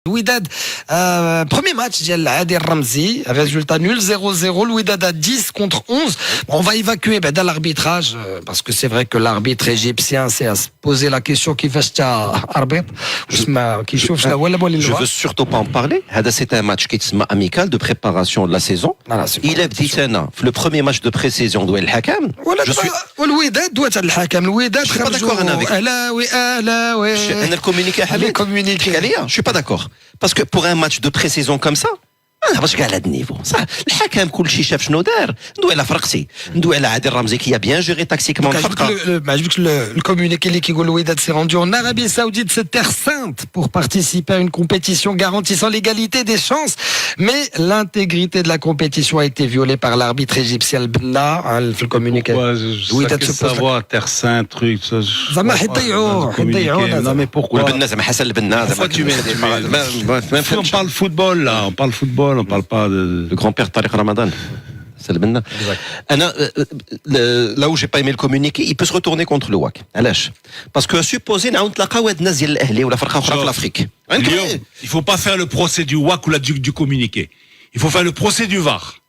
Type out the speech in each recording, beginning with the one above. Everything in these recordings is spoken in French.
L'Ouidad, premier match ديال Adel Ramzi, résultat nul 0-0. L'Ouidad à 10 contre 11. On va évacuer dans l'arbitrage parce que c'est vrai que l'arbitre égyptien s'est à se poser la question qui fait arbitre. Je veux surtout pas en parler. C'est un match qui est amical de préparation de la saison. Il est dit le premier match de pré-saison doit le Hakam. Je suis l'Ouidad doit être le Hakam. L'Ouidad je suis pas d'accord avec. Je suis pas d'accord. Parce que pour un match de pré-saison comme ça, انا باش قاعد النيفو صح الحكم كل شيء شاف شنو دار ندوي على فرقسي ندوي على عادل رمزي qui a bien géré tactiquement le communiqué qui dit que l'Ouidad s'est rendu en Arabie Saoudite, cette terre sainte, pour participer à une compétition garantissant l'égalité des chances, mais l'intégrité de la compétition a été violée par l'arbitre égyptien Benna. Le communiqué l'Ouidad se pose savoir terre sainte truc ça non mais pourquoi Benna زعما حسن البنا زعما on parle football là on parle football on parle pas de le grand-père Tariq Ramadan. C'est le Benna. Là où j'ai pas aimé le communiqué, il peut se retourner contre le WAC. Parce que supposé نعاود نتلاقاو هاد الناس ديال الاهلي ولا فرقه اخرى في الافريك. Il faut pas faire le procès du WAC ou du communiqué. Il faut faire le procès du VAR.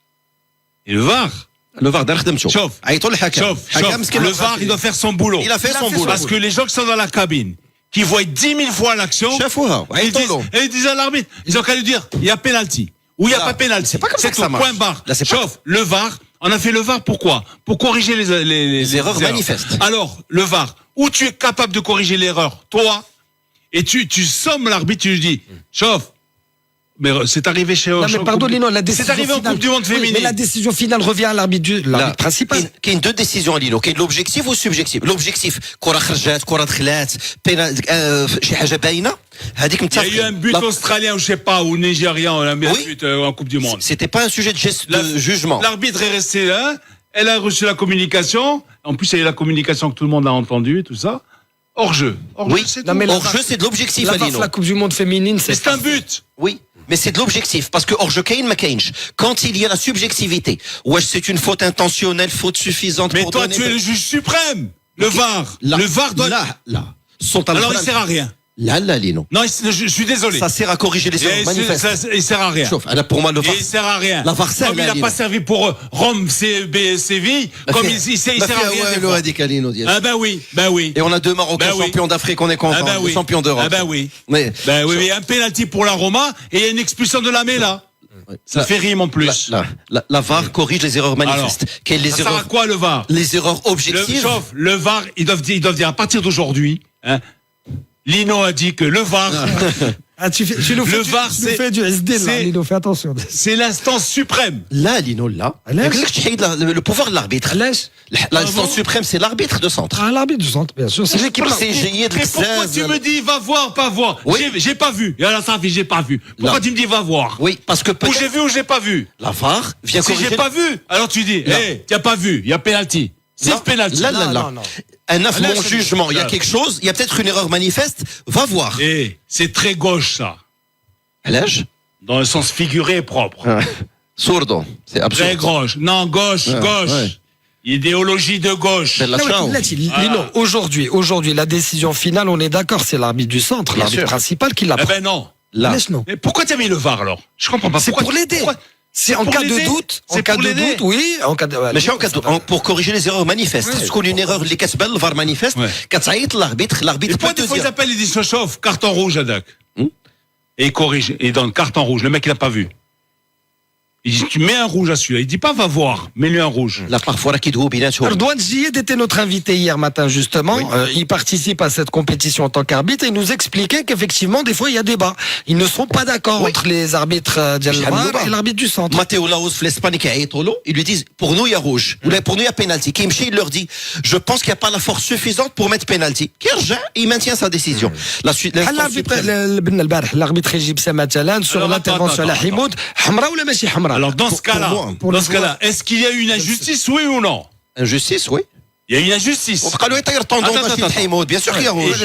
Et le VAR دار خدمته. شوف le VAR il doit faire son boulot. Il a fait son boulot. Parce que les gens qui sont dans la cabine qui voient 10 000 fois l'action, ils disent à l'arbitre, ils ont qu'à lui dire, il y a penalty. Ou il n'y a pas pénalty. C'est pas comme ça que ça marche. Point barre. Chauffe, le VAR, on a fait le VAR pourquoi? Pour corriger les erreurs manifestes. Alors, le VAR, où tu es capable de corriger l'erreur, toi, et tu sommes l'arbitre, tu lui dis, chauffe. Mais c'est arrivé chez non, mais pardon, Lino, la décision c'est arrivé finale, en Coupe du Monde féminine. Mais la décision finale revient à l'arbitre principal. كاين deux décisions Lino, كاين l'objectif ou subjectif. L'objectif كرة خرجت كرة دخلات شي حاجة باينة هذيك متفق. Il y a eu un but australien ou je sais pas ou nigérien on a mis un but en Coupe du Monde. C'était pas un sujet de geste de jugement. L'arbitre est resté là, elle a reçu la communication, en plus il y a eu la communication que tout le monde a entendu et tout ça. Hors-jeu. Oui, hors-jeu c'est de l'objectif Lino. La Coupe du Monde féminine c'est un but. Oui. Mais c'est de l'objectif, parce que hors-jeu Kane McCainge, quand il y a la subjectivité, ouais, c'est une faute intentionnelle, faute suffisante. Mais toi, tu es le juge suprême, le VAR. Le VAR doit. Là. Alors il sert à rien. Là, Lino. Non, je suis désolé. Ça sert à corriger les erreurs manifestes. Il sert à rien. Chauffe. Pour moi, le VAR. Il sert à rien. La VAR sert. Il n'a pas servi pour Rome, Séville, comme il sert à rien. Ah ben oui. Et on a deux Marocains champions d'Afrique, on est content. Champions d'Europe. Ah ben oui. Mais un penalty pour la Roma et une expulsion de la Mela. Ça fait rime en plus. La VAR corrige les erreurs manifestes. Ça sert à quoi le VAR? Les erreurs objectives. Le VAR, ils doivent dire à partir d'aujourd'hui, Lino a dit que le VAR. Le VAR, c'est du SD là, Lino, fais attention. C'est l'instance suprême. Là, Lino, le pouvoir de l'arbitre. L'instance suprême, c'est l'arbitre de centre. Ah, l'arbitre du centre, bien sûr. C'est l'équipe CGI de Mais pourquoi tu me dis va voir, pas voir? J'ai pas vu. Et à la fin, j'ai pas vu. Pourquoi tu me dis va voir? Oui, parce que ou j'ai vu ou j'ai pas vu. La VAR vient corriger. Si j'ai pas vu, alors tu dis, tu as pas vu, il y a penalty. C'est penalty. Non. Un affront jugement, il y a quelque chose, il y a peut-être une erreur manifeste, va voir. C'est très gauche ça. À l'âge? Dans le sens figuré et propre. Sourdo, c'est absurde. Très gauche. Non, gauche. Idéologie de gauche. Lino, aujourd'hui, la décision finale, on est d'accord, c'est l'arbitre du centre, l'arbitre principal qui l'a pris. Eh ben non. Mais pourquoi tu as mis le VAR alors? Je comprends pas. C'est pour l'aider. C'est en cas de doute, oui, en cas de doute, pour corriger les erreurs manifestes. Parce qu'on a une erreur, les casse-balles, le VAR manifeste, quand ça aide l'arbitre peut te dire. Ils appellent, ils disent chauffe, carton rouge, Adak. Et il corrige, et dans le carton rouge, le mec il a pas vu. Il dit, tu mets un rouge à celui-là. Il dit pas va voir, mets-lui un rouge. Là, parfois, Ardouane Ziyed était notre invité hier matin, justement. Oui. Il participe à cette compétition en tant qu'arbitre et il nous expliquait qu'effectivement, des fois, il y a débat. Ils ne sont pas d'accord entre les arbitres d'Al-Var et l'arbitre du centre. Matteo Laos, l'Espagne, ils lui disent, pour nous, il y a rouge. Ou pour nous, il y a penalty. Kimchi, il leur dit, je pense qu'il n'y a pas la force suffisante pour mettre penalty. Il maintient sa décision. La suite, l'arbitre égyptien, Matalan, sur l'intervention à la Himoud, Hamra ou la Machi Hamra? Alors dans ce cas-là, est-ce qu'il y a eu une injustice, oui ou non? Injustice, oui. Il y a une injustice. Bien sûr qu'il y a rouge.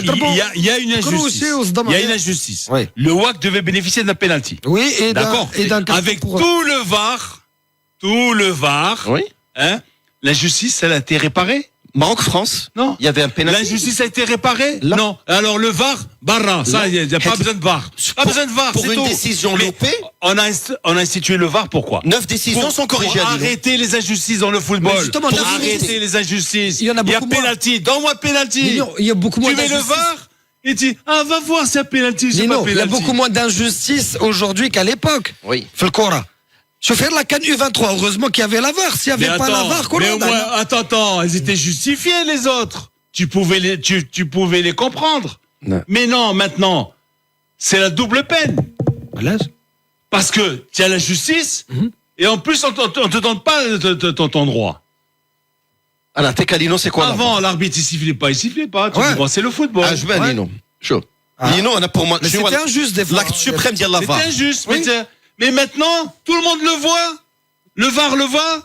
Il y a une injustice. Il y a une injustice. Oui. Le WAC devait bénéficier d'un penalty. Oui, et d'accord. Avec tout le VAR, oui. L'injustice, elle a été réparée. Maroc-France, Non. il y avait un pénalty. L'injustice a été réparée? Là. Non. Alors le VAR, barra. Ça, il n'y a pas Het- besoin de VAR. Pas Pour- besoin de VAR, pour c'est une tout. décision Mais loupée. on a institué le VAR, pourquoi? 9 décisions sont corrigées. Pour à Lino. arrêter les injustices dans le football. Mais justement, Pour neuf arrêter injustices. les injustices. Il y en a beaucoup moins. pénalty. Donne-moi pénalty. Lino, il y a beaucoup moins Tu mets le d'injustices. VAR et tu dis, va voir c'est un pénalty, c'est pas Lino, il y a pénalty. beaucoup moins d'injustice aujourd'hui qu'à l'époque. Oui. Felkora. Je fais la canne U23. Heureusement qu'il y avait la VAR. S'il n'y Mais avait pas la VAR, mais au moins, attends, elles étaient justifiées, les autres. Tu pouvais les comprendre. Non. Mais non, maintenant, c'est la double peine. Voilà. Parce que tu as la justice, et en plus, on te donne pas ton droit. Alors, Lino, c'est quoi Avant, l'arbitre, il sifflait pas. Tu Ouais. dis, bon, c'est le football. Ah, je vais à Lino. Chaud. Ah. Lino, on a pour moi. Mais je c'était vois injuste, des fois. L'acte suprême de la VAR. C'est injuste, Oui. mais maintenant, tout le monde le voit, le VAR le voit,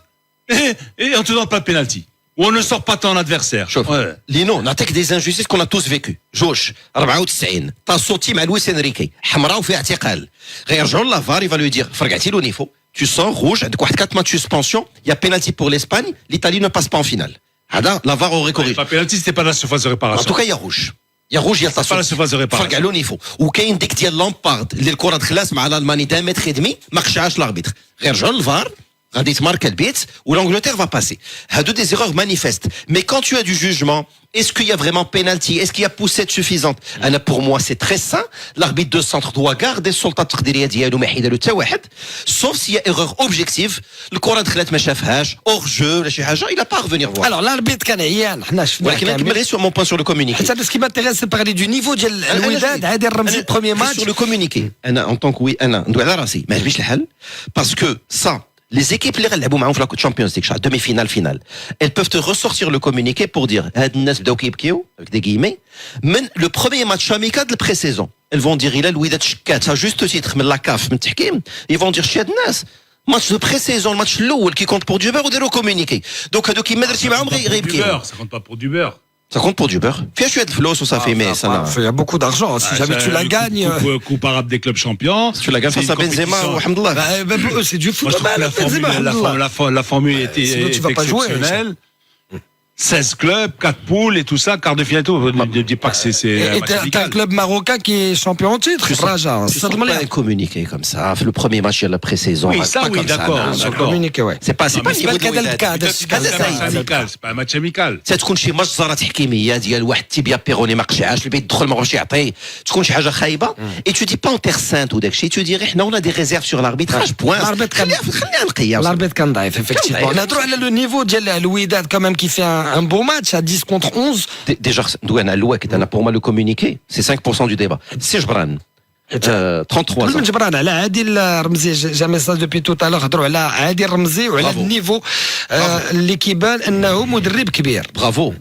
et on te donne pas de pénalty. Ou on ne sort pas ton adversaire. شوف Ouais. لينو نعطيك des injustices qu'on a tous vécu جوج 94 تاسوتي مع لويس انريكي حمراء وفيها اعتقال غيرجعوا لافار يفا لو يدير فرقعتي لو نيفو tu sens rouge عندك واحد 4 matchs de suspension il y a penalty pour l'Espagne l'Italie ne passe pas en finale هذا لافار aurait corrigé Pas pénalty, c'était pas la surface de en réparation. tout cas il y a rouge يا روج يا pas la تصوت surface de réparation. فرقع له نيفو وكاين ديك ديال لامبارد اللي الكره دخلات مع الالماني دا متر ادمي ما قشعاش الاربيتر غير رجعوا للفار غادي يتمارك البيت و l'Angleterre va passer هادو des erreurs manifestes mais quand tu as du jugement est-ce qu'il y a vraiment penalty est-ce qu'il y a poussette suffisante انا pour moi c'est très sain l'arbitre de centre doit garder السلطه التقديريه ديالو ما يحيدها له حتى واحد sauf s'il y a erreur objective الكره دخلت ما شافهاش hors jeu ولا شي حاجه il a pas à revenir voir Alors, l'arbitre كان عيان. حنا شفنا ولكن كامل. نكمل sur mon point sur le communiqué حتى ce qui m'intéresse, c'est parler du niveau ديال الوداد. هذا الرمزي premier match. Sur le communiqué, en tant que oui, ندوي على راسي ما عجبنيش الحل parce que ça les équipes اللي غنلعبوا معاهم في la Champions League demi-finale finale elles peuvent te ressortir le communiqué pour dire هاد الناس بداو كيبكيو avec des guillemets من le premier match amical de pré-saison elles vont dire il a الوداد شكات à juste titre من la CAF من التحكيم ils vont dire شي هاد الناس match de pré-saison الماتش الاول qui compte pour du beurre وديروا communiqué donc هادو كيما درتي معاهم Du غيبكيو beurre, ça compte pas pour du beurre. ça compte pour du beurre فيها شويه الفلوس وصافي mais ça n'a Il y a beaucoup d'argent. Si jamais tu la gagnes. Coupe arabe des clubs champions. tu la gagnes C'est face à une Benzema compétition. alhamdoulilah Pour eux, c'est du Moi, je trouve que la formule était sinon, tu vas pas jouer, exceptionnelle. 16 clubs, 4 poules et tout ça, quart de finale et tout. Ne dis pas que c'est un Et match t'as un amical. club marocain qui est champion en titre, Raja. Tu sors pas un communiqué comme ça. Le premier match de la pré-saison. Oui, pas ça, oui, comme d'accord, non, d'accord. non. Communiqué, ouais. C'est pas Non, le mais niveau c'est pas le de cas, الوداد. c'est C'est هذا pas un match سعيد. amical, c'est pas un match amical. تكون شي مجزره تحكيميه ديال واحد تيبيا بيروني ما قشعاش البيت دخل ما بغاش يعطي تكون شي حاجه خايبه et tu dis pas en terre sainte وداك الشيء tu dis حنا on a des réserves sur l'arbitrage point L'arbitre كان- خليها نقيه L'arbitre كان ضعيف, effectivement. نهضروا على le niveau ديال الوداد quand même qui fait un beau match à 10 contre 11. déjà Douane Alouak pour moi le communiqué c'est 5% du débat c'est Jbran 33 ans من جبران على عادل رمزي جا ميساج دوبي تو تالور هضروا على عادل رمزي وعلى برافو. النيفو اللي كيبان انه مدرب كبير. Bravo.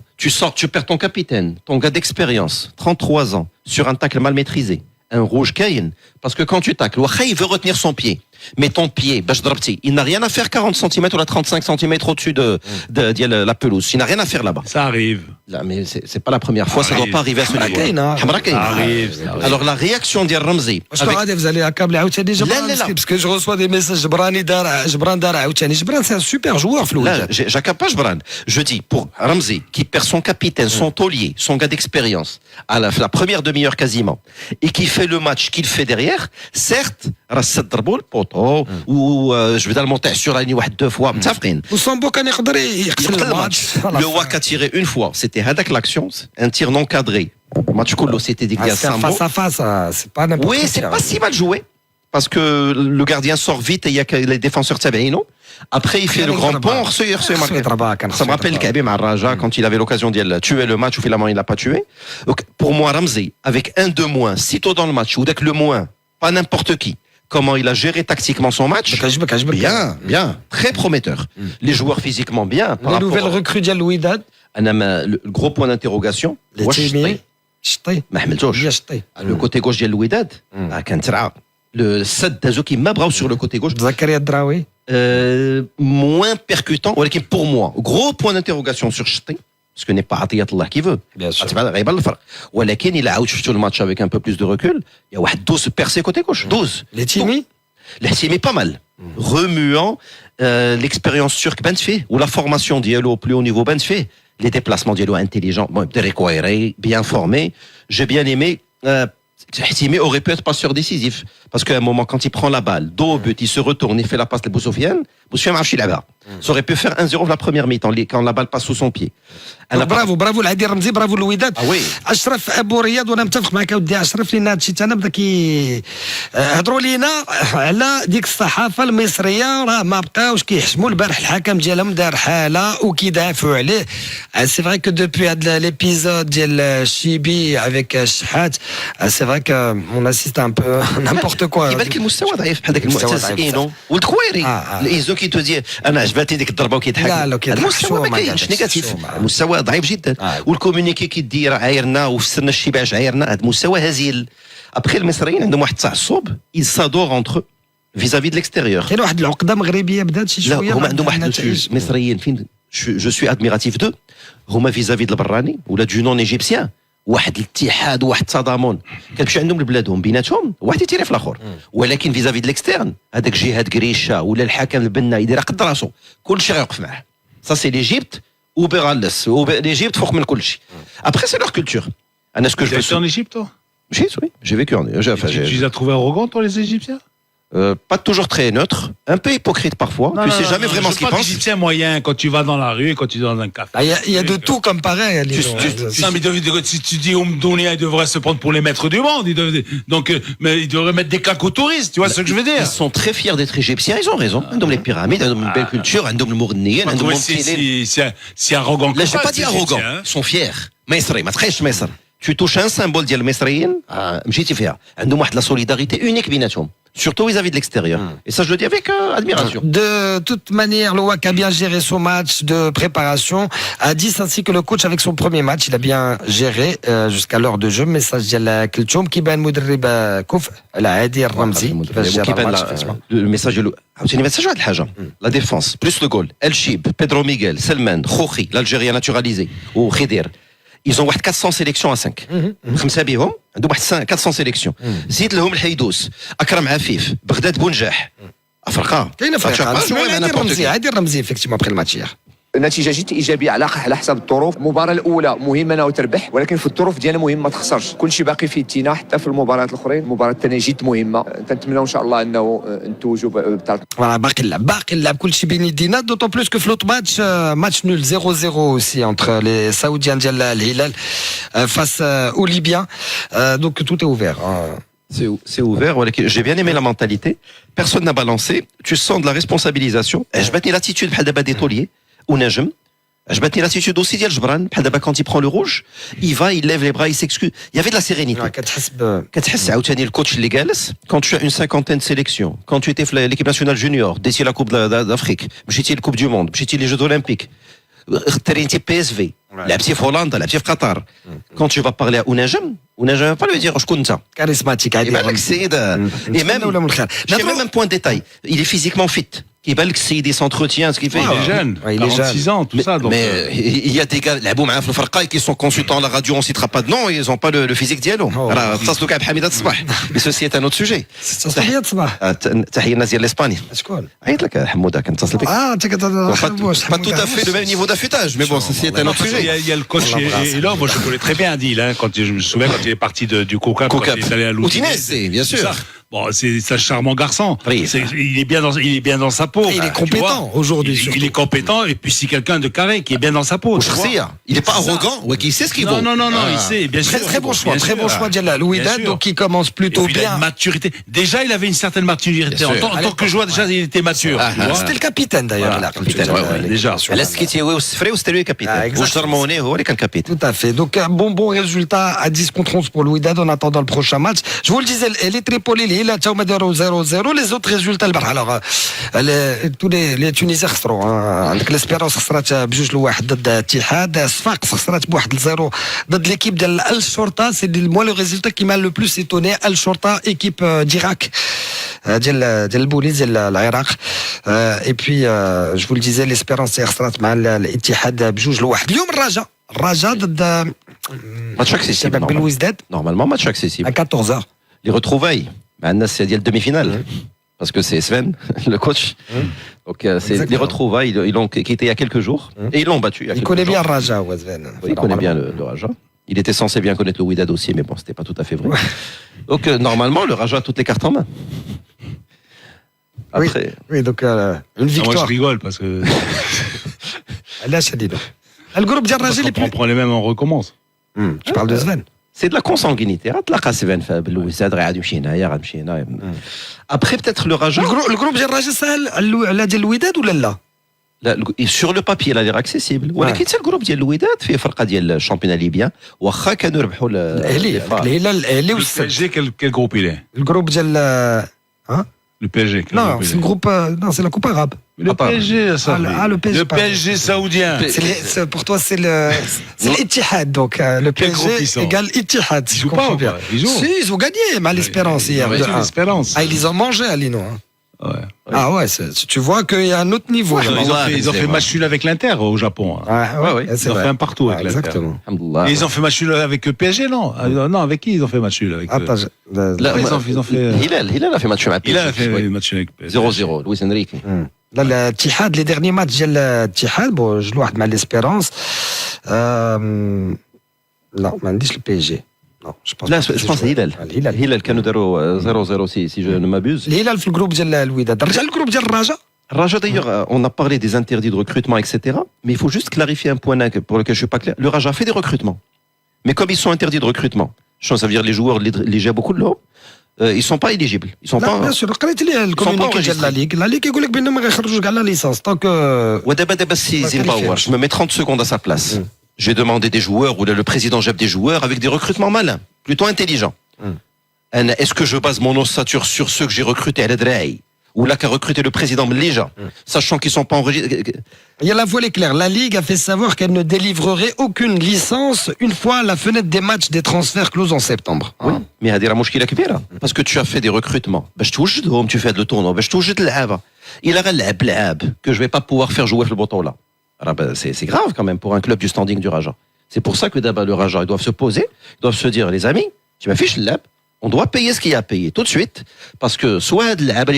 Tu perds ton capitaine, ton gars d'expérience, 33 ans, sur un tacle mal maîtrisé. Un rouge Kayin. Parce que quand tu tacles, Wacha, il veut retenir son pied. Mais ton pied, il n'a rien à faire 40 cm ou 35 cm au-dessus de la pelouse. Il n'a rien à faire là-bas. Ça arrive. Là, mais c'est pas la première fois, ça ne doit arrive. pas arriver à ce niveau. Kayin, hein. Hamra Kayin. Ça arrive, ça arrive. Alors la réaction d'El Ramzi. واش غادي vous allez accabler عاوتاني جبران لا. parce que je reçois des messages جبران دار عاوتاني جبران c'est un super joueur في Là, الوداد. j'accable pas Jbran. Je dis, pour Ramzi, qui perd son capitaine, son taulier, son gars d'expérience, à la première demi-heure quasiment, et qui fait le match qu'il fait derrière, certes, Rassad Darboul, poteau, ou je vais dans le monter sur la ligne deux fois, متفقين. وسامبو كان يقدر يقتل Le الماتش. Le WAC a tiré une fois, c'était Hadak l'action, un tir non cadré. Le match Kolo, c'était dit qu'il y a C'est un Sambo. face à face, c'est pas n'importe Oui, qui, c'est hein. pas si mal joué. Parce que le gardien sort vite et il y a que les défenseurs Tsabeino. Après, il fait le grand pont, ça me rappelle Kabe Raja quand il avait l'occasion d'y tuer le match ou finalement il l'a pas tué. Donc, pour moi, Ramzi, avec un de moins, sitôt dans le match, ou dès que le moins, pas n'importe qui, comment il a géré tactiquement son match. Bien, très prometteur. Les joueurs physiquement bien. Les nouvelles recrues ديال الوداد. Le gros point d'interrogation. شطي ما حملتوش. شطي. Le côté gauche ديال الوداد كان ترعى. Le Sad Dazoki Mabrao sur le côté gauche. زكريا الدراوي. Moins percutant. ولكن pour moi, gros point d'interrogation sur Ch'ti. Parce que n'est pas Atiyat Allah qui veut. Bien sûr. غيبان الفرق. ولكن il a outshot le match avec un peu plus de recul. Il y a واحد 12 percés côté gauche. 12. Les Timi. الحسيمي pas mal. Remuant l'expérience turque ben fait ou la formation d'Yelo au plus haut niveau ben fait. les déplacements diallo intelligents, bon, bien formé. J'ai bien aimé. Hakimi aurait pu être passeur décisif parce qu'à un moment quand il prend la balle, dos au but, il se retourne, il fait la passe de Boussoufiane marche là-bas. Ça aurait pu faire 1-0 la première mi-temps quand la balle passe sous son pied. برافو العادي رمزي برافو الوداد Ah oui. اشرف ابو رياض وانا متفق معك اودي اشرف لان هادشي انا بدا هضروا لينا على ديك الصحافه المصريه راه ما بقاوش كيحشموا البارح الحكم ديالهم دار حاله وكيدافعوا عليه سي فري كو دوبوي هاد ليبيزود ديال شيبي افيك الشحات سي فري كو اون اسيست ان بو نيمبورت كوا كيبان لك المستوى ضعيف بحال داك المعتز اينو والكويري الايزو كي تودي انا عجبتني ديك الضربه وكيضحك لا لا كيضحك المستوى ما كاينش نيجاتيف المستوى ضعيف جدا والكومونيكي كيدير عايرنا وفسرنا الشباع عايرنا هذا المستوى هزيل ابخي المصريين عندهم واحد التعصب ils s'adorent entre eux vis-à-vis de l'extérieur كاين واحد العقده مغربيه بدات شي لا شويه هما عندهم واحد النتائج مصريين فين جو سوي ادميراتيف دو هما vis-à-vis de البراني ولا دو نون ايجيبسيان واحد الاتحاد واحد التضامن كتمشي عندهم لبلادهم بيناتهم واحد يتيري في الاخر ولكن vis-à-vis de l'externe هذاك جهاد قريشه ولا الحكم البنا يدير قد راسو كلشي غيوقف معاه ça c'est l'Égypte وبغالس l'Égypte فوق من كلشي après c'est leur culture انا ce que je Tu veux es en Égypte, toi? j'ai vécu en Tu les as trouvés arrogants, toi, les Égyptiens? pas toujours très neutre, un peu hypocrite parfois. Tu sais jamais vraiment ce qu'il pense. Égyptien moyen, quand tu vas dans la rue, quand tu es dans un café. Il y a de tout comme pareil. Non, mais si tu dis Oumdounia, il devrait se prendre pour les maîtres du monde. Mais il devrait mettre des claques aux touristes, tu vois ce que je veux dire? Ils sont très fiers d'être égyptiens, ils ont raison. Ils ont les pyramides, ils ont une belle culture, ils ont le mournien, ils ont c'est arrogant. Là, je n'ai pas dit arrogant, ils sont fiers. Mesri, ما تخيش مصر. Tu touches un symbole ديال المصريين مشيتي فيها. عندهم واحد la solidarité unique بيناتهم. Surtout vis-à-vis de l'extérieur. Et ça, je le dis avec admiration. De toute manière, le WAC a bien géré son match de préparation à 10, ainsi que le coach avec son premier match. Il a bien géré jusqu'à l'heure de jeu. Message ديال كلثوم كيبان مدرب كفء العادي الرمزي كيفاش جاب الماتش. الميساج عاوتاني ما تنساش واحد الحاجه لا ديفونس بلوس لو جول الشيب بيدرو ميغيل سلمان خوخي l'Algérien naturalisé وخضير ils ont واحد 400 sélections à 5 خمسه بهم عندهم واحد 400 sélections زيد لهم الحيدوس اكرم عفيف بغداد بونجاح افرقه كاين فرقه عادي الرمزي effectivement après le match hier. النتيجه جد ايجابيه على حسب الظروف. المباراه الاولى مهمه انه تربح ولكن في الظروف ديالنا مهم ما تخسرش. كل شيء باقي فيه التينا حتى في المباريات الاخرين. المباراه الثانيه جد مهمه تنتمنوا ان شاء الله انه نتوجوا بثالث. باقي اللعب كل شيء بين يدينا دوطون بلوس كو في لوط ماتش نول 0-0 aussi entre les saoudiens ديال الهلال face aux libyens donc tout est ouvert. C'est ouvert. J'ai bien aimé la mentalité. Personne n'a balancé. Tu sens de la responsabilisation. Je battais l'attitude بحال دابا des tauliers ou Najm. Je battais l'attitude aussi ديال جبران بحال دابا quand il prend le rouge, il va, il lève les bras, il s'excuse. Il y avait de la sérénité. كتحس عاوتاني الكوتش اللي جالس quand tu as une cinquantaine de sélections, quand tu étais في l'équipe nationale junior, décié la coupe d'Afrique, مشيتي للكوب du monde, مشيتي les jeux olympiques. ترينتي PSV, لعبتي في هولندا, لعبتي في قطر. Quand tu vas parler à Ounajm va pas lui dire شكون انت. Charismatique عادي. يبان لك السيد et même un point de détail, il est physiquement fit. كيبان لك السيد يسونتروتيان سكي في Il est jeune, 46 ans, tout ça. Donc, mais il y a des gars لعبوا معاه في الفرقه qui sont consultants à la radio, on citera pas de nom, ils ont pas le physique ديالو. راه اتصلوا كاع بحميده الصباح. Mais ceci est un autre sujet. تحية صباح. تحيه الناس ديال اسبانيا. شكون؟ عيط لك حموده كنتصل بك. انت Pas tout à fait le même niveau d'affûtage, mais bon, ceci est un autre sujet. il y a le coach et là, moi je connais très bien Adil, quand je me souviens quand il est parti du Coca, quand il est allé à l'Udinese, bien sûr. Bon, c'est un charmant garçon. Oui. Il est bien dans sa peau. Et il est compétent aujourd'hui. Il est compétent et puis c'est quelqu'un de carré qui est bien dans sa peau. Il est pas arrogant, il sait ce qu'il vaut. Non, il sait, bien sûr. Très bon choix, très bon choix Diallo Louidad, donc il commence plutôt bien. Il a une maturité. Déjà, il avait une certaine maturité. En tant que joueur, déjà, il était mature. C'était le capitaine d'ailleurs. Déjà. C'était lui le capitaine. Tout à fait. Donc un bon résultat à 10 contre 11 pour Louidad en attendant le prochain match. Je vous le disais, les Tripoli, là, تاهما داروا 0-0. Les autres résultats البارح. Alors tous les Tunisiens خسروا. عندك l'Espérance خسرت ب2-1 ضد اتحاد. صفاقس خسرت ب1-0 ضد l'équipe ديال الشرطة. C'est moi le résultat qui m'a le plus étonné. الشرطة équipe d'Irak ديال البوليس ديال العراق. Et puis je vous le disais, l'Espérance خسرت مع الاتحاد ب2-1. اليوم الرجاء ضد match accessible. Normalement match accessible. À 14h. Les retrouvailles مع الناس ديال الدمي فينال. parce que c'est Sven, le coach. Donc c'est Exactement. les retrouvailles, ils l'ont quitté il y a quelques jours et ils l'ont battu. Il connaît bien Raja, Sven. Oui, il connaît bien le Raja. Il était censé bien connaître le Wydad aussi, mais bon, c'était pas tout à fait vrai. Donc normalement, le Raja a toutes les cartes en main. Après, Oui, donc une Ah, moi, je victoire. rigole parce que Là, Shadid. Le groupe ديال الرجاء اللي quand on prend les mêmes, on recommence. Je parle de Sven. c'est de la consanguinité. غتلاقى سيفان بالوساد غادي يمشي هنايا غنمشي هنا. Après peut-être le Raja. الجروب ديال الرجاء سهل على ديال الوداد ولا لا؟ لا sur le papier il a l'air accessible ولكن حتى الجروب ديال الوداد فيه فرقه ديال الشامبيون ليبيان واخا كانوا ربحوا الاهلي الهلال الاهلي Le والسد. PSG, quel groupe il est? الجروب ديال hein? Le PSG. quel Non, groupe il c'est est le groupe non, c'est la coupe arabe. Le PSG, ça. le PSG, Le pardon. PSG saoudien. Pour toi c'est l'Ittihad donc le Quel groupe PSG ils sont égale Ittihad. Ils jouent pas ou quoi? Ils jouent. Si, ils ont gagné mal l'Espérance hier. Ouais, de c'est 1. l'Espérance. Ah, ils les ont mangés à Lino. Hein. Ouais. Ah ouais, tu vois qu'il y a un autre niveau. Ils ont Allah, fait Benzema. match nul avec l'Inter au Japon. Hein. Ouais, Ils c'est ont vrai. fait un partout avec l'Inter. Exactement. Alhamdoulilah. Et ils ont fait match nul avec PSG, non? Non, avec qui ils ont fait match nul avec Attends, لا ils ont fait. هلال في ماتش مع Il a fait PSG match avec PSG. 0-0 لويس انريكي. لا الاتحاد لي ديرني ماتش ديال الاتحاد بون جو واحد مع ليسبيرونس لا ما عنديش البي جي نو لا جو بونس هلال هلال كانوا داروا 0-0 si je ne m'abuse. الهلال في الجروب ديال الوداد رجع الجروب ديال الرجاء. Raja d'ailleurs, on a parlé des interdits de recrutement, etc. Mais il faut juste clarifier un point pour lequel je suis pas clair. Le Raja fait des recrutements. Mais comme ils sont interdits de recrutement, ça veut dire les joueurs, les j'ai beaucoup de l'eau, ils sont pas éligibles. Ils sont لا pas. بيان سور قريت لي الكوميونيكي ديال لا ليغ يقول لك بانهم ما غيخرجوش كاع لا ليسانس دونك Wadaba si Zimbabwe, je me mets 30 secondes à sa place. J'ai demandé des joueurs, ou le président Jeb des joueurs, avec des recrutements malins, plutôt intelligents. Est-ce que je base mon ossature sur ceux que j'ai recrutés à l'Adrei ou là qu'a recruté le président Mlija, sachant qu'ils sont pas enregistrés. il y a la voie claire. La Ligue a fait savoir qu'elle ne délivrerait aucune licence une fois la fenêtre des matchs des transferts close en septembre. Oui, mais هذه راه مشكلة كبيرة parce que tu as fait des recrutements باش توجدهم tu fais le tournoi باش توجد اللعابة إلا غنلعب لعاب que je vais pas pouvoir faire jouer في البطولة c'est grave quand même pour un club du standing du Raja. C'est pour ça que d'abord le Raja ils doivent se poser, ils doivent se dire les amis, tu m'affiches le lab, on doit payer ce qu'il y a à payer tout de suite parce que soit de l'ab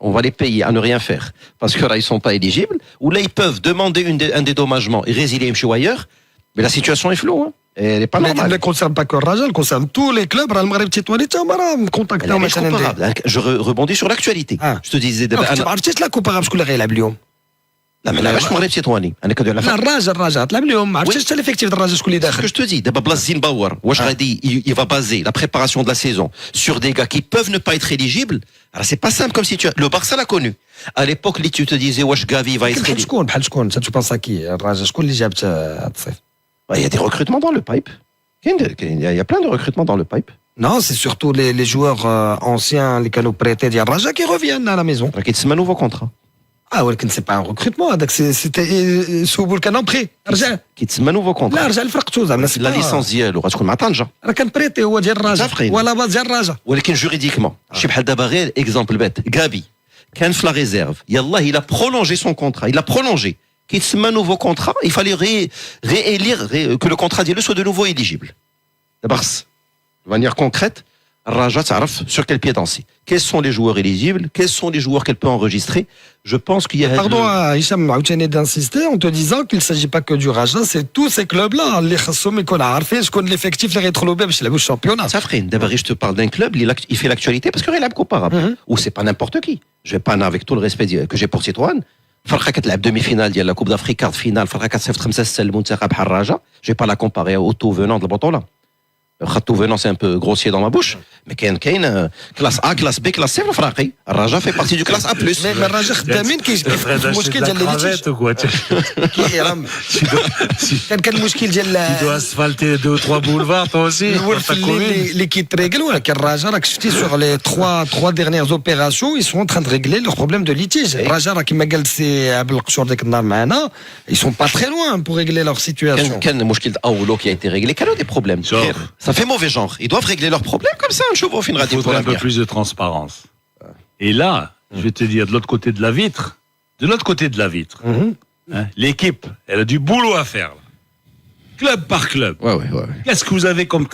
on va les payer à ne rien faire parce que là ils sont pas éligibles ou là ils peuvent demander un dédommagement et résilier ailleurs mais la situation est floue hein. Elle est pas Mais normale. elle ne concerne pas que le Raja, elle concerne tous les clubs. Le Maghreb Titoani, tu as contacté Elle est comparable. Je rebondis sur l'actualité. Ah. Je te disais Tu عرفتيش لا كوبا شكون اللي غيلعب اليوم؟ لا ما لعبش مغرب تطواني انا كندير لا الرجاء تلعب اليوم ما عرفتيش حتى ليفيكتيف ديال الرجاء شكون اللي Ce que داخل. je te dis, d'abord Blas Zimbabwe, واش غادي il va baser la préparation de la saison sur des gars qui peuvent ne pas être éligibles. Alors c'est pas simple comme si tu le Barça l'a connu. À l'époque, tu te disais واش Gavi va être éligible. بحال شكون tu penses à qui الرجاء شكون اللي جابت هاد الصيف؟ Il y a des recrutements dans le pipe. Il y a plein de recrutements dans le pipe. Non, c'est surtout les joueurs anciens les canaux prêtés ديال الرجاء qui reviennent à la maison. C'est un nouveau contrat. Ah ولكن c'est pas un recrutement هذاك c'était سوبول كان بري رجع C'est un nouveau contrat. لا رجع لفرقته زعما La licence ديالو غتكون مع طنجة. راه كان بريتي هو ديال الرجاء زافرين. ولا باز ديال الرجاء. ولكن juridiquement شي بحال دابا غير اكزامبل بيت غابي كان في لا ريزيرف يلاه il a prolongé son contrat il a prolongé كيتسمى nouveau contrat il fallait réélire que le contrat ديالو soit de nouveau éligible دابا de manière concrète Raja تعرف sur quel pied danser quels sont les joueurs éligibles quels sont les joueurs qu'elle peut enregistrer je pense qu'il y a Pardon, Hicham عاوتاني d'insister en te disant qu'il ne s'agit pas que du Raja, c'est tous ces clubs-là اللي خاصهم يكونوا عارفين شكون l'effectif اللي غيدخلوا به باش يلعبوا الشامبيونات. Safrine, d'abord je te parle d'un club, il fait l'actualité parce qu'il est comparable. Ou c'est pas n'importe qui. Je vais pas avec tout le respect que j'ai pour Citroën. فرقه كتلعب ديمي فينال ديال لا كوب دافريك كارت فينال فرقه كتصيفط 5-6 المنتخب بحال الرجاء je vais pas la comparer au tout venant de البطوله خاطو venant c'est un peu grossier dans ma bouche mais كاين كلاس A كلاس B كلاس C في الفراقي الرجاء fait partie du classe A+. Mais الرجاء خدامين كيف المشكل ديال كان المشكل ديال Tu dois asphalter 2 ou 3 boulevards, toi aussi. الأول في اللي كيتريغل ولكن الرجاء راك شفتي sur les 3 dernières opérations ils sont en train de régler leurs problèmes de litige. الرجاء راه كما قال سي عبد القشور ديك النهار معنا ils sont pas très loin pour régler leur situation. كان المشكل اولو qui a été réglé كانوا des problèmes ça fait mauvais genre ils doivent régler leurs problèmes comme ça نشوفوا فين غادي Il faudrait un peu plus de transparence. Et là, je vais te dire, de l'autre côté de la vitre, hein, l'équipe, elle a du boulot à faire. Là. Club par club. ouais. Qu'est-ce que vous avez comme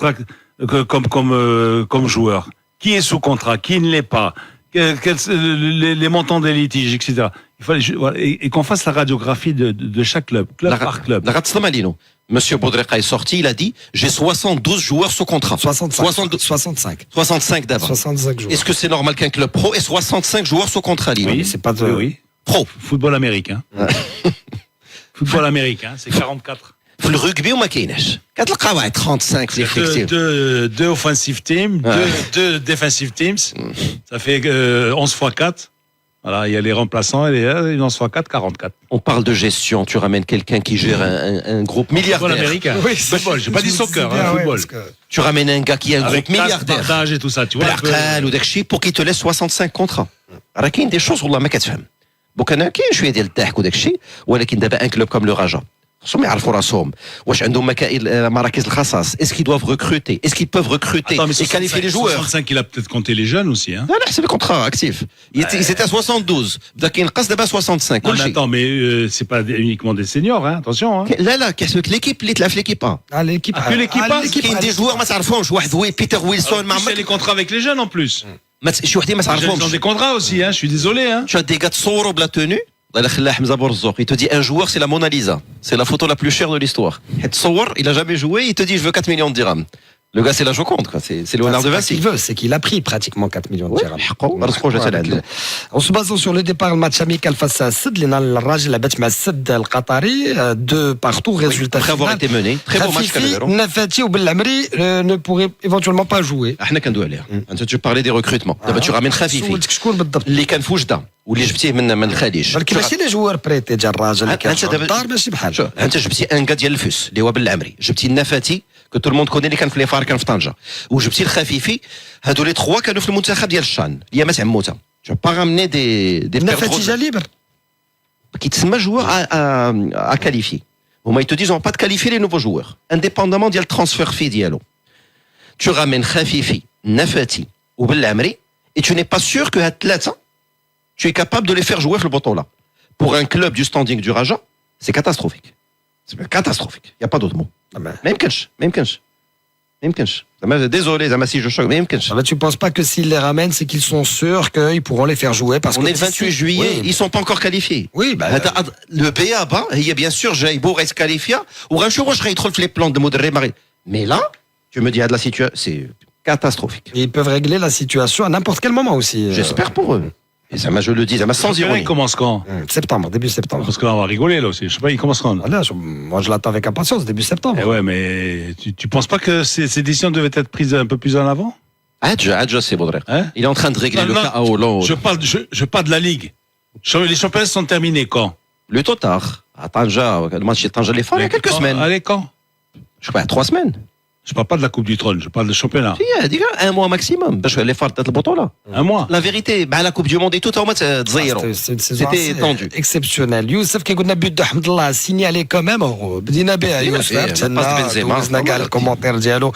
joueur? Qui est sous contrat? Qui ne l'est pas? les montants des litiges, etc. Il fallait voilà, et qu'on fasse la radiographie de chaque club par club. Monsieur Boudrika est sorti, il a dit j'ai 72 joueurs sous contrat. 65 d'abord. 65 jours. Est-ce que c'est normal qu'un club pro ait 65 joueurs sous contrat, Lino? Oui, c'est pas de... oui. Pro. Football américain. Football américain, c'est 44. Le rugby ou ma كايناش كتلقاو 35 في l'effectif. Deux offensive teams, deux defensive teams. Ça fait 11 x 4. Voilà, il y a les remplaçants et les 11 x 4, 44. On parle de gestion, tu ramènes quelqu'un qui gère un groupe milliardaire. Football américain. Oui, football, j'ai pas dit soccer, bien, football. Tu ramènes un gars qui a un Avec groupe milliardaire. partage et tout ça, tu vois. بالعقل وداك الشيء pour qu'il te laisse 65 contrats. راه كاين دي شوز والله ما كتفهم. بوك انا كاين شويه ديال الضحك وداك الشيء ولكن دابا ان كلوب كوم لو راجا خصهم يعرفوا راسهم واش عندهم مراكز الخصاص est-ce qu'ils doivent recruter est-ce qu'ils peuvent recruter et qualifier les joueurs 65 il a peut-être compté les jeunes aussi hein. لا لا حسب الكونترا اكتيف ils étaient à 72 بدا كينقص دابا 65 Non, mais كلشي attends, mais c'est pas uniquement des seniors, hein. Attention. Hein. لا كيحسبك ليكيب اللي تلعب في ليكيب l'équipe. que l'équipe كاين دي جوار ما تعرفهمش واحد هو بيتر ويلسون ما Plus, il y a les contrats avec les jeunes en plus. شي وحدين ما Les jeunes, ils ont تعرفهمش des contrats aussi, hein. Je suis désolé, hein. tu as des gars تصوروا بلا tenue الله يخليها حمزه بورزوق il te dit un joueur c'est la Mona Lisa c'est la photo la plus chère de l'histoire تصور il a jamais joué il te dit je veux 4 millions de dirhams le gars c'est la Joconde quoi c'est Léonard de Vinci Ce qu'il veut, c'est qu'il a pris pratiquement 4 millions de dirhams. En se basant sur le départ, le match amical face à Sid, الراجل لعبت مع السد القطري 2 partout, résultat après avoir final. été mené très beau match Khafifi, Nafati ou Bellamri ne pourraient éventuellement pas jouer. احنا كندوي عليها انت tu parlais des recrutements دابا tu ramènes خفيفي سولتك شكون بالضبط؟ اللي كان في وجده واللي جبتيه من الخليج ولكن ماشي لي جوار بريتي جا الراجل اللي كان في الدار ماشي بحال. شوف انت جبتي ان كا ديال الفوس اللي هو بالعمري جبتي النفاتي que tout le monde connaît اللي كان في لي فار كان في طنجه وجبتي الخفيفي هادو لي 3 كانوا في المنتخب ديال الشان اللي ما تعموته جو با رامني دي نفاتي جا ليبر. كيتسمى joueur à qualifier هما ils te disent on va pas te qualifier les nouveaux joueurs indépendamment ديال الترانسفير في ديالو tu ramènes خفيفي نفاتي وبالعمري et tu n'es pas sûr que هاد ثلاثه tu es capable de les faire jouer في البطوله pour un club du standing du Raja c'est catastrophique c'est catastrophique il y a pas d'autre mot ما يمكنش زعما désolé زعما si je choque ما يمكنش. Tu penses pas que s'ils les ramènent c'est qu'ils sont sûrs qu'ils pourront les faire jouer parce on que est le 28 juillet ils sont pas encore qualifiés. Oui bah le BABA هي bien sûr جايبو غيتكاليفيا وغنشوف واش غيدخل في لي بلان دو مدرب mais là tu me dis à de la situation c'est catastrophique. Ils peuvent régler la situation à n'importe quel moment aussi. J'espère pour eux. Et ça je le dis, ça sans ironie. Il commence quand? Septembre, début septembre. Parce qu'on va rigoler là aussi. Je sais pas, il commence quand? Là, moi je l'attends avec impatience, début septembre. Eh ouais, mais tu penses pas que ces décisions devaient être prises un peu plus en avant? Adja, c'est Baudrek. Hein? Il est en train de régler le cas à Hollande. Je parle de la Ligue. Les championnats sont terminés quand? Plutôt tard. À Tanja, le match de Tanja les Phares, il y a quelques semaines. Allez, quand? Je sais pas, 3 semaines. Je parle pas de la Coupe du Trône, je parle de championnat. Si, un mois maximum. Parce que les Phares de la là. Un mois. La vérité, la Coupe du Monde et tout, c'était tendu. Exceptionnel. Youssef, qui a but de Hamdallah, signalé quand même. Bedina Béa, Youssef, le commentaire dialogue.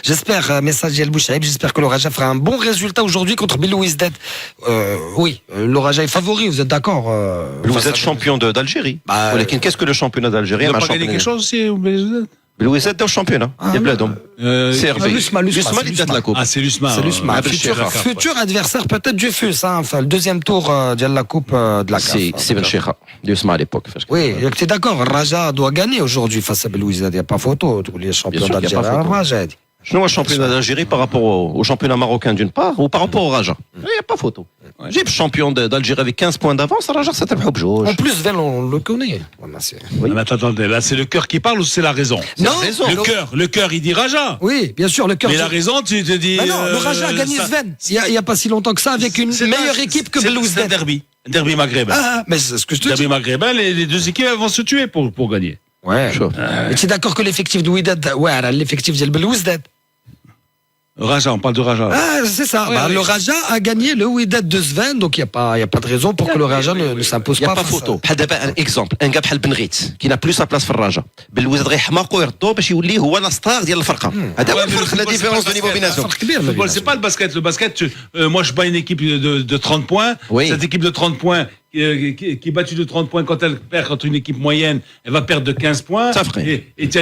J'espère, message El Bouchaïb, j'espère que le Raja fera un bon résultat aujourd'hui contre Belouizdad. Oui, le Raja est favori, vous êtes d'accord? Vous êtes champion d'Algérie. Qu'est-ce que le championnat d'Algérie? Il n'a pas gagné quelque chose aussi au Belouizdad? Belouizdad dans le championnat. C'est Hervé. L'Usma, il la coupe. Ah, c'est l'Usma. C'est l'Usma. Futur adversaire peut-être du FUS, hein, enfin, le deuxième tour de la coupe de la CAF. C'est Ben Cheikha. L'Usma à l'époque. Oui, tu es d'accord, Raja doit gagner aujourd'hui face à Belouizdad, il n'y a pas photo, tous les champions d'Algérie. Raja. Je vois le championnat d'Algérie par rapport au championnat marocain d'une part ou par rapport au Raja. Il n'y a pas photo. J'ai le champion d'Algérie avec 15 points d'avance, Raja, ça t'a fait obligé. En plus, Vel, on le connaît. Oui. Mais attendez, là, c'est le cœur qui parle ou c'est la raison? Non, le cœur, il dit Raja. Oui, bien sûr, le cœur. Mais la raison, tu te dis. Non, le Raja a gagné Sven. Il n'y a pas si longtemps que ça, avec une meilleure équipe que Belouizdad. C'est un derby maghrébin. Ah, mais c'est ce que je te dis. Derby maghrébin, les deux équipes vont se tuer pour gagner. Ouais. Mais tu es d'accord que l'effectif de Wydad, ouais, l'effectif de Belouizdad. Raja, on parle de Raja. Ah, c'est ça. Ouais, le Raja a gagné le Wydad de Sven, donc il n'y a pas de raison pour que le Raja ne s'impose pas. Il n'y a pas photo. Un exemple, un gars بحال بنغيت qui n'a plus sa place في الراجا. بالوزد غيحماقوا يردوا باش يولي هو لا ستار ديال الفرقه. هذا هو الفرق la différence de niveau بيناتهم. C'est pas le basket. Le basket, moi je bats une équipe de 30 points. Oui. Cette équipe de 30 points, qui est battue de 30 points, quand elle perd contre une équipe moyenne, elle va perdre de 15 points. Ça ferait. Et tu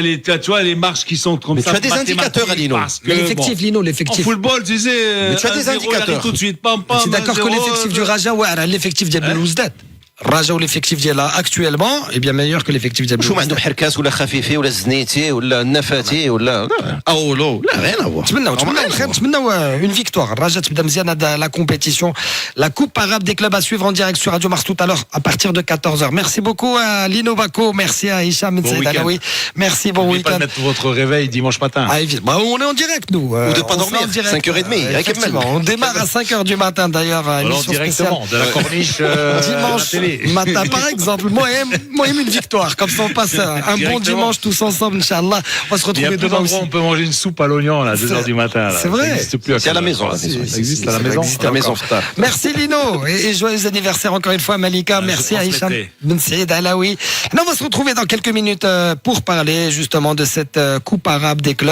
vois les marches qui sont comme Mais ça. tu as des indicateurs, Alino. Parce que, L'effectif, Lino, en l'effectif. football, tu sais, Mais tu as des 1-0, indicateurs. il arrive tout de suite, pam, pam. Tu es d'accord que 1-0, l'effectif du Raja, ouais, l'effectif ديال Belouizdad. Raja ou l'effectif d'Yel actuellement est bien meilleur que l'effectif d'Yel شو ما عنده حركاس ولا خفيفي ولا زنيتي ولا نفاتي ولا او لو لا rien à voir. نتمنوا une victoire. Raja تبدا مزيان la compétition, la Coupe arabe des clubs à suivre en direct sur Radio Mars tout à l'heure à partir de 14h. Merci beaucoup à Lino Bako, merci à Hicham Ben Saïd Alaoui. Merci, bon N'oubliez pas week-end. de mettre votre réveil dimanche matin. Ah, évidemment. Bah, on est en direct, nous. Ou de pas on dormir, sera en direct. 5h30, Effectivement, on démarre à 5h du matin, d'ailleurs. Alors émission directement, de la corniche à la dimanche télé. matin, par exemple. Moi, j'aime une victoire. Comme ça, on passe un bon Directement. dimanche tous ensemble, Inch'Allah. On va se Il y a retrouver plus demain d'endroits aussi. où on peut manger une soupe à l'oignon là, à 2h du matin. Là. C'est vrai. Ça n'existe plus. C'est à la maison. Ça existe à la maison. À la maison. Merci Lino et joyeux anniversaire encore une fois Malika. Merci à Hicham transmettrai. Ben Saïd Alaoui. On va se retrouver dans quelques minutes pour parler justement de cette Coupe arabe des clubs.